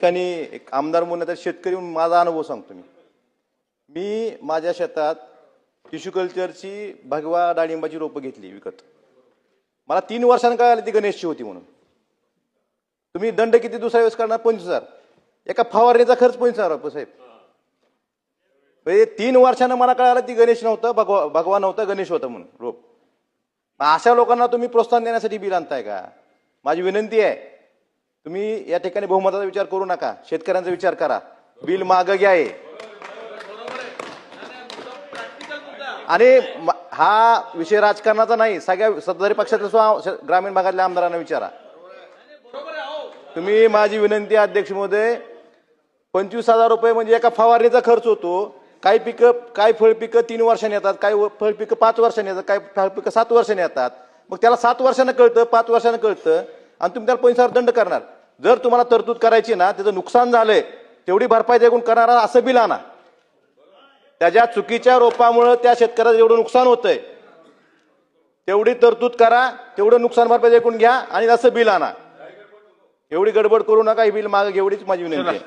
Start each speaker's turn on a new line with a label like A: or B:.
A: ठिकाणी एक आमदार म्हणून तर शेतकरी म्हणून माझा अनुभव सांगतो मी माझ्या शेतात टिश्यू कल्चरची भगवा डाळिंबाची रोपं घेतली विकत. मला 3 वर्षांनी कळालं ती गणेशची होती म्हणून. तुम्ही दंड किती दुसऱ्या वेळेस करणार? 25,000. एका फवारणीचा खर्च 25,000 रुपये साहेब. 3 वर्षानं मला कळालं ती गणेश नव्हतं, भगवा नव्हतं, गणेश होतं म्हणून रोप. अशा लोकांना तुम्ही प्रोत्साहन देण्यासाठी बिल आणताय का? माझी विनंती आहे, तुम्ही या ठिकाणी बहुमताचा विचार करू नका, शेतकऱ्यांचा विचार करा. बिल मागं घ्या आणि हा विषय राजकारणाचा नाही. सगळ्या सत्ताधारी पक्षातल्या ग्रामीण भागातल्या आमदारांना विचारा. तुम्ही माझी विनंती अध्यक्ष महोदय, 25,000 रुपये म्हणजे एका फवारणीचा खर्च होतो. काही पिकं, काही फळ पिकं 3 वर्षांनी येतात, काही फळ पिकं 5 वर्षांनी येतात, काही फळ पिकं 7 वर्षांनी येतात. मग त्याला 7 वर्षांना कळतं, 5 वर्षांना कळतं आणि तुम्ही त्याला 25,000 दंड करणार. जर तुम्हाला तरतूद करायची ना, त्याचं नुकसान झालंय तेवढी भरपाई देऊन करणारा असं बिल आणा. त्याच्या चुकीच्या रोपामुळे त्या शेतकऱ्याचं जेवढं नुकसान होतंय तेवढी तरतूद करा, तेवढं नुकसान भरपाई देऊन घ्या आणि असं बिल आणा. एवढी गडबड करू नका, ही बिल मागे एवढीच माझी विनंती आहे.